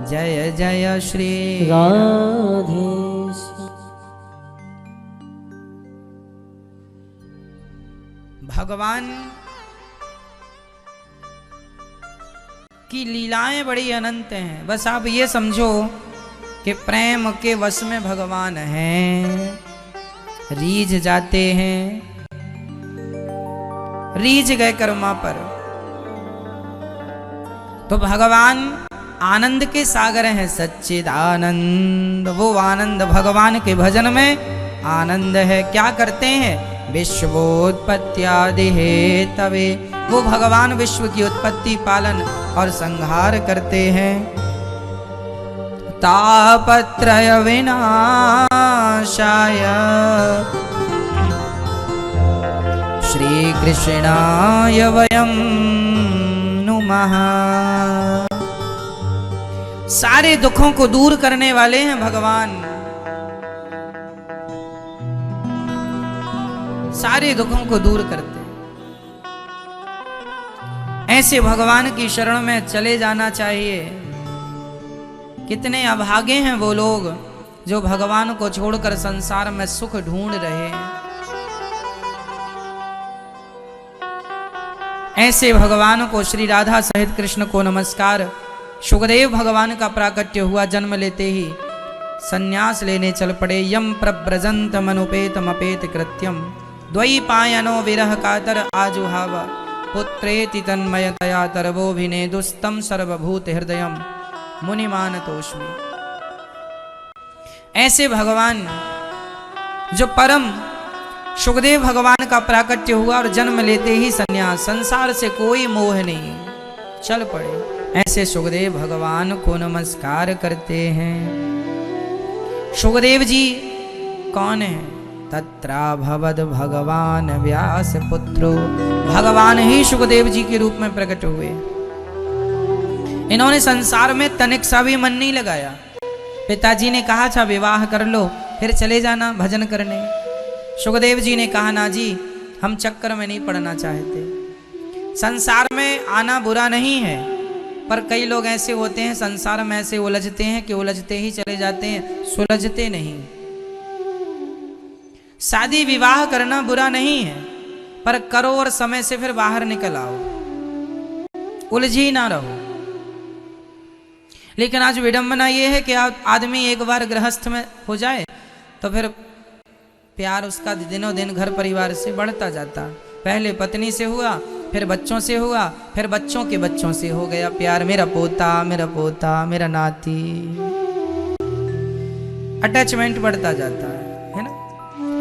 जय जय श्री राधे। भगवान की लीलाएं बड़ी अनंत हैं। बस आप ये समझो कि प्रेम के वश में भगवान हैं। रीझ जाते हैं, रीझ गए कर्मा पर, तो भगवान आनंद के सागर हैं, सच्चिदानंद। वो आनंद भगवान के भजन में आनंद है। क्या करते हैं? विश्वोत्पत्त्यादि हेतवे, वो भगवान विश्व की उत्पत्ति, पालन और संहार करते हैं। तापत्रय विनाशाय श्री कृष्णाय वयं नुमः। सारे दुखों को दूर करने वाले हैं भगवान। सारे दुखों को दूर करते हैं। ऐसे भगवान की शरण में चले जाना चाहिए। कितने अभागे हैं वो लोग जो भगवान को छोड़कर संसार में सुख ढूंढ रहे हैं। ऐसे भगवान को, श्री राधा सहित कृष्ण को नमस्कार। सुखदेव भगवान का प्राकट्य हुआ, जन्म लेते ही सन्यास लेने चल पड़े। यम प्रव्रजंत मनुपेतमपेत कृत्यम, द्वैपायनो विरह कातर आजुहाव, पुत्रेति तन्मयतया तरवोभिनेदुस्तं सर्वभूत हृदयम मुनिमानतोस्मि। ऐसे भगवान जो परम सुखदेव भगवान का प्राकट्य हुआ और जन्म लेते ही सन्यास, संसार से कोई मोह नहीं, चल पड़े। ऐसे सुखदेव भगवान को नमस्कार करते हैं। सुखदेव जी कौन है? तत्रा भवद भगवान व्यास पुत्रो, भगवान ही सुखदेव जी के रूप में प्रकट हुए। इन्होंने संसार में तनिक सा भी मन नहीं लगाया। पिताजी ने कहा था विवाह कर लो फिर चले जाना भजन करने। सुखदेव जी ने कहा ना जी, हम चक्कर में नहीं पड़ना चाहते। संसार में आना बुरा नहीं है, पर कई लोग ऐसे होते हैं संसार में ऐसे उलझते हैं कि उलझते ही चले जाते हैं, सुलझते नहीं। शादी विवाह करना बुरा नहीं है, पर करो और समय से फिर बाहर निकल आओ, उलझी ना रहो। लेकिन आज विडंबना यह है कि आदमी एक बार गृहस्थ में हो जाए तो फिर प्यार उसका दिनों दिन घर परिवार से बढ़ता जाता। पहले पत्नी से हुआ, फिर बच्चों से हुआ, फिर बच्चों के बच्चों से हो गया प्यार। मेरा पोता, मेरा पोता, मेरा नाती, अटैचमेंट बढ़ता जाता है ना।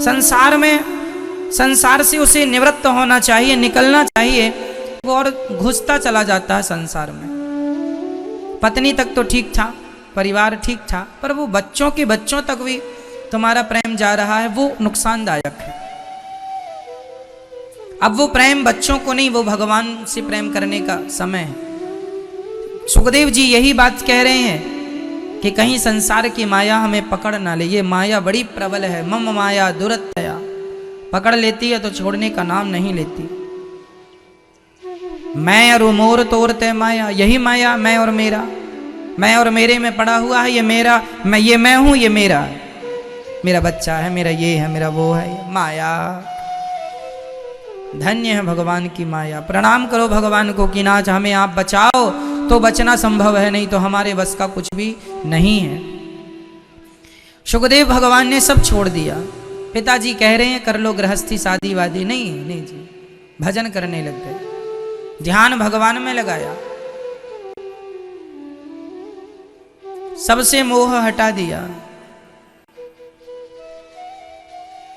संसार में, संसार से उसे निवृत्त होना चाहिए, निकलना चाहिए, वो और घुसता चला जाता है संसार में। पत्नी तक तो ठीक था, परिवार ठीक था, पर वो बच्चों के बच्चों तक भी तुम्हारा प्रेम जा रहा है, वो नुकसानदायक है। अब वो प्रेम बच्चों को नहीं, वो भगवान से प्रेम करने का समय है। सुखदेव जी यही बात कह रहे हैं कि कहीं संसार की माया हमें पकड़ ना ले। ये माया बड़ी प्रबल है, मम माया दुरत्या, पकड़ लेती है तो छोड़ने का नाम नहीं लेती। मैं और मोर तोड़ते माया, यही माया मैं और मेरा, मैं और मेरे में पड़ा हुआ है। ये मेरा, मैं हूं, ये मेरा है, मेरा बच्चा है, मेरा ये है, मेरा वो है, ये माया। धन्य है भगवान की माया। प्रणाम करो भगवान को कि नाथ हमें आप बचाओ, तो बचना संभव है, नहीं तो हमारे बस का कुछ भी नहीं है। सुखदेव भगवान ने सब छोड़ दिया। पिताजी कह रहे हैं कर लो गृहस्थी, शादी वादी नहीं, नहीं जी, भजन करने लग गए, ध्यान भगवान में लगाया, सबसे मोह हटा दिया।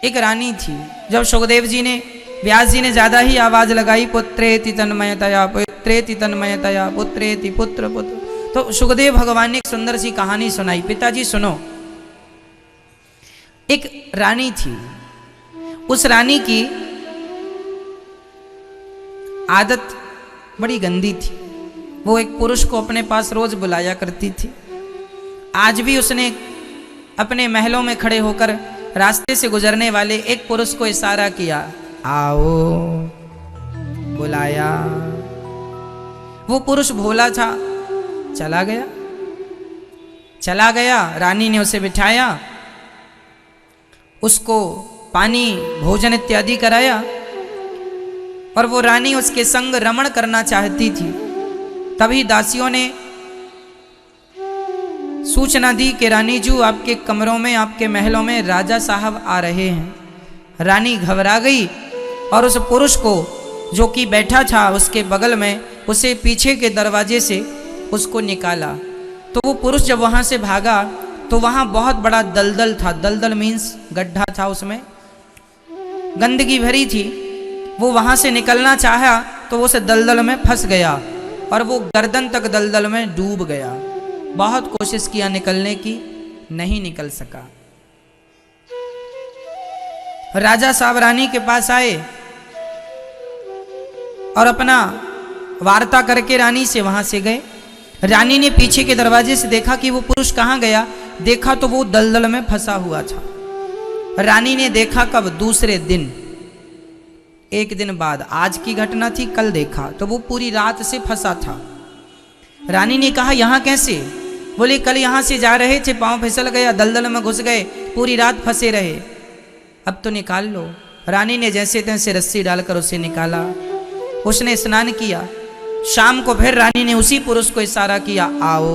एक रानी थी, जब सुखदेव जी ने, व्यास जी ने ज्यादा ही आवाज लगाई, पुत्रेति तन्मयतया, पुत्रेति तन्मयतया, पुत्रेति पुत्र पुत्र, तो सुखदेव भगवान ने एक सुंदर सी कहानी सुनाई। पिताजी सुनो, एक रानी थी। उस रानी की आदत बड़ी गंदी थी। वो एक पुरुष को अपने पास रोज बुलाया करती थी। आज भी उसने अपने महलों में खड़े होकर रास्ते से गुजरने वाले एक पुरुष को इशारा किया, आओ, बुलाया। वो पुरुष भोला था, चला गया। रानी ने उसे बिठाया, उसको पानी भोजन इत्यादि कराया, और वो रानी उसके संग रमण करना चाहती थी। तभी दासियों ने सूचना दी कि रानी जी, आपके कमरों में, आपके महलों में राजा साहब आ रहे हैं। रानी घबरा गई और उस पुरुष को, जो कि बैठा था उसके बगल में, उसे पीछे के दरवाजे से उसको निकाला। तो वो पुरुष जब वहां से भागा तो वहां बहुत बड़ा दलदल था। दलदल मीन्स गड्ढा था, उसमें गंदगी भरी थी। वो वहां से निकलना चाहा तो वो उस दलदल में फंस गया और वो गर्दन तक दलदल में डूब गया। बहुत कोशिश किया निकलने की, नहीं निकल सका। राजा साहब रानी के पास आए और अपना वार्ता करके रानी से वहां से गए। रानी ने पीछे के दरवाजे से देखा कि वो पुरुष कहां गया। देखा तो वो दलदल में फंसा हुआ था। रानी ने देखा कब? दूसरे दिन, एक दिन बाद। आज की घटना थी, कल देखा तो वो पूरी रात से फंसा था। रानी ने कहा, यहां कैसे? बोले, कल यहां से जा रहे थे, पांव फिसल गया, दलदल में घुस गए, पूरी रात फंसे रहे, अब तो निकाल लो। रानी ने जैसे तैसे रस्सी डालकर उसे निकाला। उसने स्नान किया। शाम को फिर रानी ने उसी पुरुष को इशारा किया, आओ।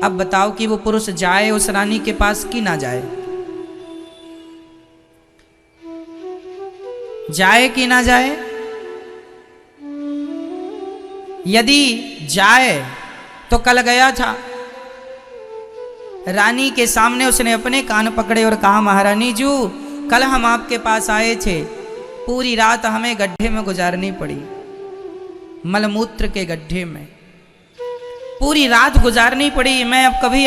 अब बताओ कि वो पुरुष जाए उस रानी के पास कि ना जाए? जाए कि ना जाए? यदि जाए तो कल गया था, रानी के सामने उसने अपने कान पकड़े और कहा, महारानी जी, कल हम आपके पास आए थे, पूरी रात हमें गड्ढे में गुजारनी पड़ी, मलमूत्र के गड्ढे में पूरी रात गुजारनी पड़ी। मैं अब कभी